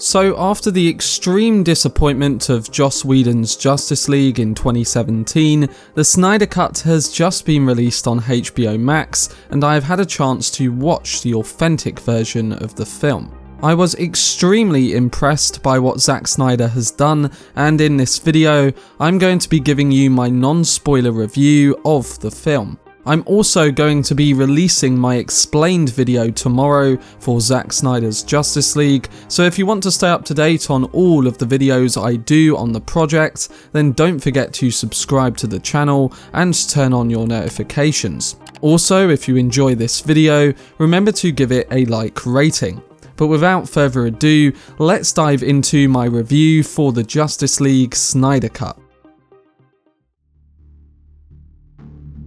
So after the extreme disappointment of Joss Whedon's Justice League in 2017, the Snyder Cut has just been released on HBO Max, and I have had a chance to watch the authentic version of the film. I was extremely impressed by what Zack Snyder has done, and in this video, I'm going to be giving you my non-spoiler review of the film. I'm also going to be releasing my explained video tomorrow for Zack Snyder's Justice League, so if you want to stay up to date on all of the videos I do on the project, then don't forget to subscribe to the channel and turn on your notifications. Also, if you enjoy this video, remember to give it a like rating. But without further ado, let's dive into my review for the Justice League Snyder Cut.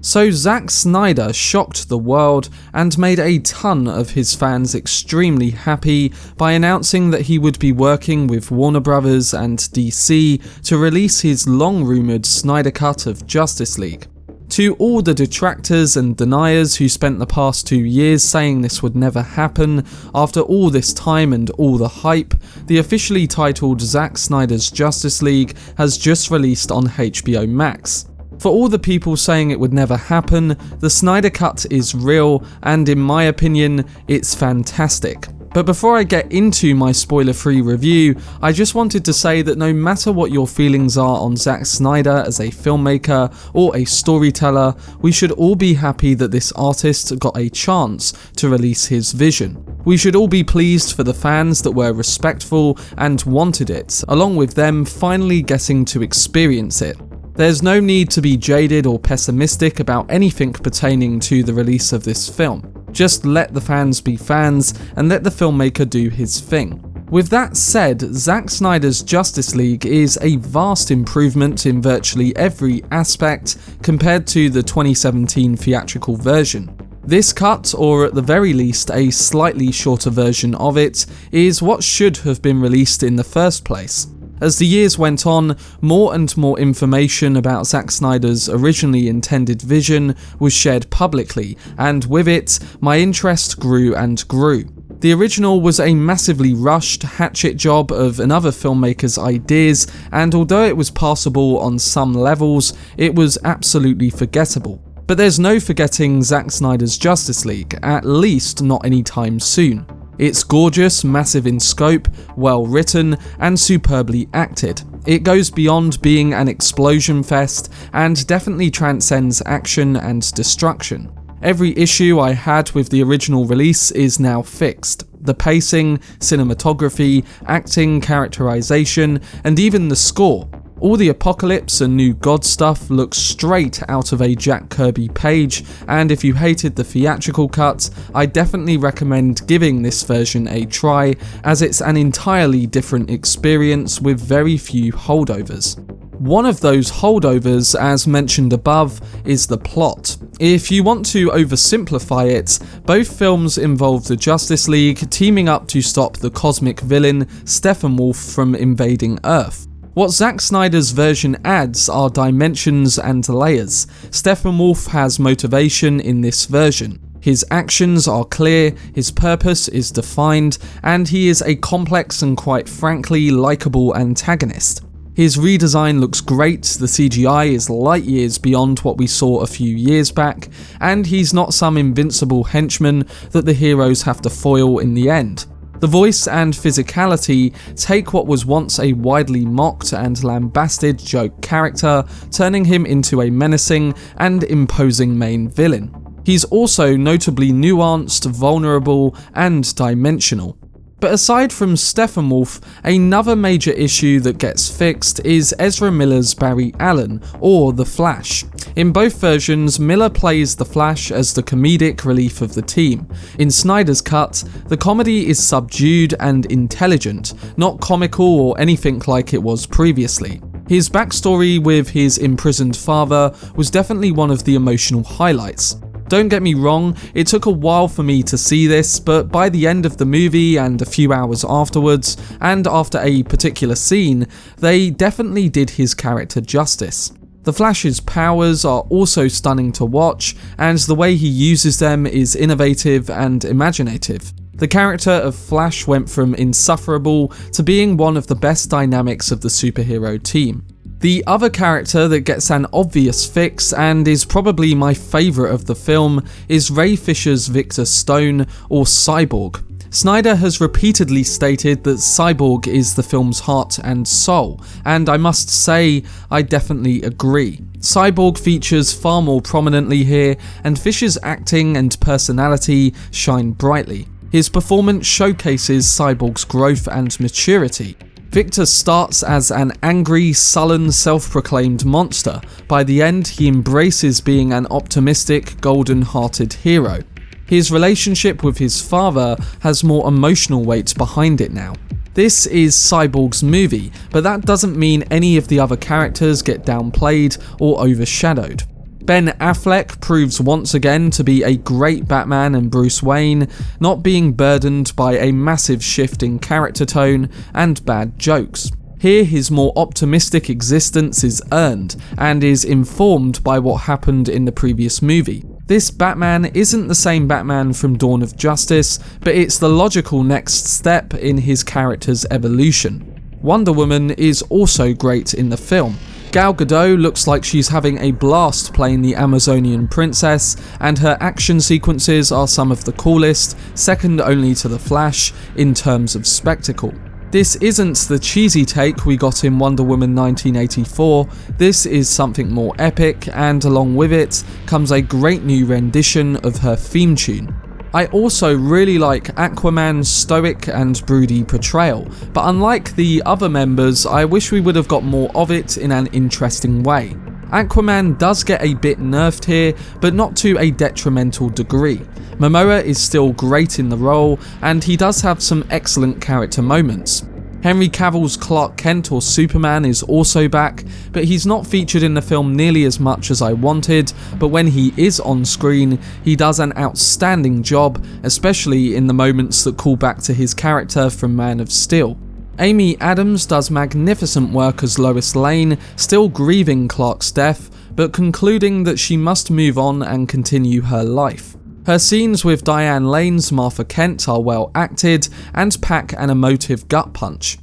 So Zack Snyder shocked the world and made a ton of his fans extremely happy by announcing that he would be working with Warner Bros. And DC to release his long-rumoured Snyder Cut of Justice League. To all the detractors and deniers who spent the past 2 years saying this would never happen, after all this time and all the hype, the officially titled Zack Snyder's Justice League has just released on HBO Max. For all the people saying it would never happen, the Snyder Cut is real, and in my opinion, it's fantastic. But before I get into my spoiler-free review, I just wanted to say that no matter what your feelings are on Zack Snyder as a filmmaker or a storyteller, we should all be happy that this artist got a chance to release his vision. We should all be pleased for the fans that were respectful and wanted it, along with them finally getting to experience it. There's no need to be jaded or pessimistic about anything pertaining to the release of this film. Just let the fans be fans and let the filmmaker do his thing. With that said, Zack Snyder's Justice League is a vast improvement in virtually every aspect compared to the 2017 theatrical version. This cut, or at the very least a slightly shorter version of it, is what should have been released in the first place. As the years went on, more and more information about Zack Snyder's originally intended vision was shared publicly, and with it, my interest grew and grew. The original was a massively rushed hatchet job of another filmmaker's ideas, and although it was passable on some levels, it was absolutely forgettable. But there's no forgetting Zack Snyder's Justice League, at least not anytime soon. It's gorgeous, massive in scope, well written, and superbly acted. It goes beyond being an explosion fest and definitely transcends action and destruction. Every issue I had with the original release is now fixed. The pacing, cinematography, acting, characterization, and even the score. All the apocalypse and new god stuff looks straight out of a Jack Kirby page, and if you hated the theatrical cut, I definitely recommend giving this version a try, as it's an entirely different experience with very few holdovers. One of those holdovers, as mentioned above, is the plot. If you want to oversimplify it, both films involve the Justice League teaming up to stop the cosmic villain Steppenwolf from invading Earth. What Zack Snyder's version adds are dimensions and layers. Steppenwolf has motivation in this version. His actions are clear, his purpose is defined, and he is a complex and quite frankly likeable antagonist. His redesign looks great, the CGI is light years beyond what we saw a few years back, and he's not some invincible henchman that the heroes have to foil in the end. The voice and physicality take what was once a widely mocked and lambasted joke character, turning him into a menacing and imposing main villain. He's also notably nuanced, vulnerable, and dimensional. But aside from Steppenwolf, another major issue that gets fixed is Ezra Miller's Barry Allen, or The Flash. In both versions, Miller plays The Flash as the comedic relief of the team. In Snyder's cut, the comedy is subdued and intelligent, not comical or anything like it was previously. His backstory with his imprisoned father was definitely one of the emotional highlights. Don't get me wrong, it took a while for me to see this, but by the end of the movie and a few hours afterwards, and after a particular scene, they definitely did his character justice. The Flash's powers are also stunning to watch, and the way he uses them is innovative and imaginative. The character of Flash went from insufferable to being one of the best dynamics of the superhero team. The other character that gets an obvious fix and is probably my favourite of the film is Ray Fisher's Victor Stone, or Cyborg. Snyder has repeatedly stated that Cyborg is the film's heart and soul, and I must say, I definitely agree. Cyborg features far more prominently here, and Fisher's acting and personality shine brightly. His performance showcases Cyborg's growth and maturity. Victor starts as an angry, sullen, self-proclaimed monster. By the end, he embraces being an optimistic, golden-hearted hero. His relationship with his father has more emotional weight behind it now. This is Cyborg's movie, but that doesn't mean any of the other characters get downplayed or overshadowed. Ben Affleck proves once again to be a great Batman and Bruce Wayne, not being burdened by a massive shift in character tone and bad jokes. Here his more optimistic existence is earned and is informed by what happened in the previous movie. This Batman isn't the same Batman from Dawn of Justice, but it's the logical next step in his character's evolution. Wonder Woman is also great in the film. Gal Gadot looks like she's having a blast playing the Amazonian princess, and her action sequences are some of the coolest, second only to The Flash, in terms of spectacle. This isn't the cheesy take we got in Wonder Woman 1984, this is something more epic, and along with it comes a great new rendition of her theme tune. I also really like Aquaman's stoic and broody portrayal, but unlike the other members, I wish we would have got more of it in an interesting way. Aquaman does get a bit nerfed here, but not to a detrimental degree. Momoa is still great in the role, and he does have some excellent character moments. Henry Cavill's Clark Kent or Superman is also back, but he's not featured in the film nearly as much as I wanted, but when he is on screen, he does an outstanding job, especially in the moments that call back to his character from Man of Steel. Amy Adams does magnificent work as Lois Lane, still grieving Clark's death, but concluding that she must move on and continue her life. Her scenes with Diane Lane's Martha Kent are well acted and pack an emotive gut punch.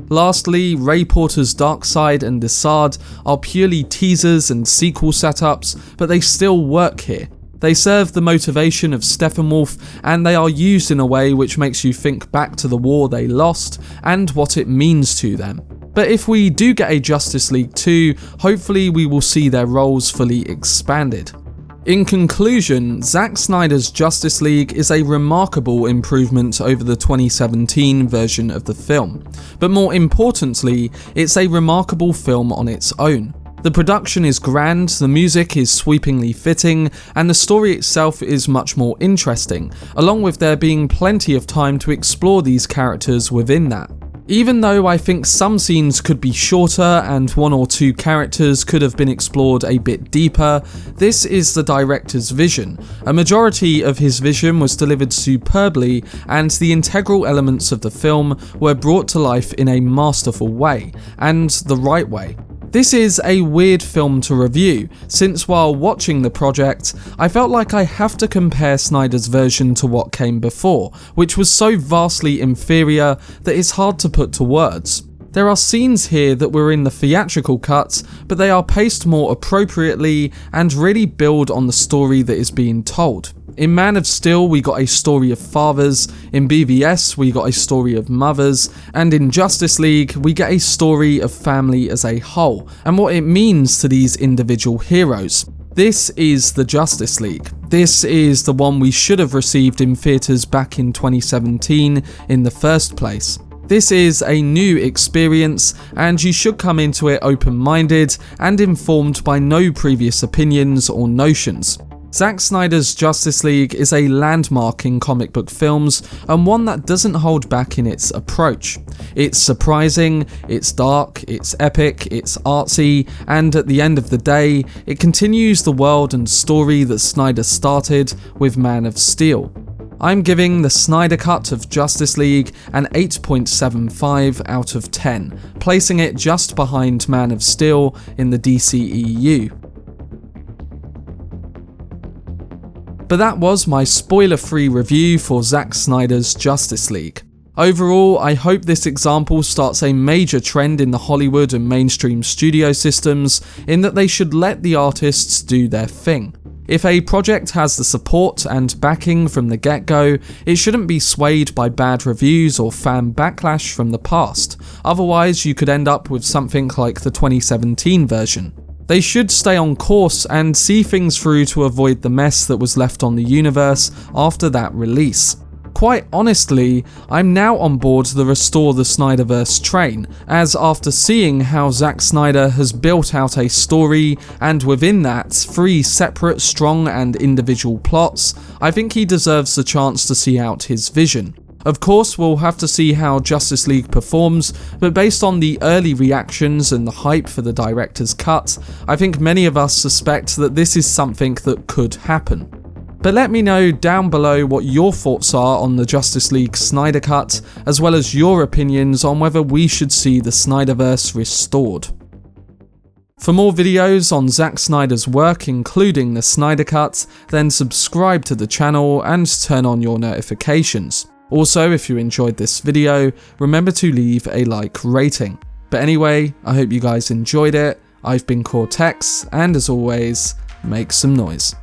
Lastly, Ray Porter's Darkseid and DeSaad are purely teasers and sequel setups, but they still work here. They serve the motivation of Steppenwolf, and they are used in a way which makes you think back to the war they lost and what it means to them. But if we do get a Justice League 2, hopefully we will see their roles fully expanded. In conclusion, Zack Snyder's Justice League is a remarkable improvement over the 2017 version of the film, but more importantly, it's a remarkable film on its own. The production is grand, the music is sweepingly fitting, and the story itself is much more interesting, along with there being plenty of time to explore these characters within that. Even though I think some scenes could be shorter and one or two characters could have been explored a bit deeper, this is the director's vision. A majority of his vision was delivered superbly, and the integral elements of the film were brought to life in a masterful way, and the right way. This is a weird film to review, since while watching the project, I felt like I have to compare Snyder's version to what came before, which was so vastly inferior that it's hard to put to words. There are scenes here that were in the theatrical cut, but they are paced more appropriately and really build on the story that is being told. In Man of Steel, we got a story of fathers, in BVS, we got a story of mothers, and in Justice League, we get a story of family as a whole, and what it means to these individual heroes. This is the Justice League. This is the one we should have received in theatres back in 2017 in the first place. This is a new experience, and you should come into it open-minded and informed by no previous opinions or notions. Zack Snyder's Justice League is a landmark in comic book films, and one that doesn't hold back in its approach. It's surprising, it's dark, it's epic, it's artsy, and at the end of the day, it continues the world and story that Snyder started with Man of Steel. I'm giving the Snyder Cut of Justice League an 8.75 out of 10, placing it just behind Man of Steel in the DCEU. But that was my spoiler-free review for Zack Snyder's Justice League. Overall, I hope this example starts a major trend in the Hollywood and mainstream studio systems in that they should let the artists do their thing. If a project has the support and backing from the get-go, it shouldn't be swayed by bad reviews or fan backlash from the past, otherwise you could end up with something like the 2017 version. They should stay on course and see things through to avoid the mess that was left on the universe after that release. Quite honestly, I'm now on board the Restore the Snyderverse train, as after seeing how Zack Snyder has built out a story, and within that, 3 separate, strong and individual plots, I think he deserves the chance to see out his vision. Of course, we'll have to see how Justice League performs, but based on the early reactions and the hype for the director's cut, I think many of us suspect that this is something that could happen. But let me know down below what your thoughts are on the Justice League Snyder Cut, as well as your opinions on whether we should see the Snyderverse restored. For more videos on Zack Snyder's work, including the Snyder Cut, then subscribe to the channel and turn on your notifications. Also, if you enjoyed this video, remember to leave a like rating. But anyway, I hope you guys enjoyed it. I've been Cortex, and as always, make some noise.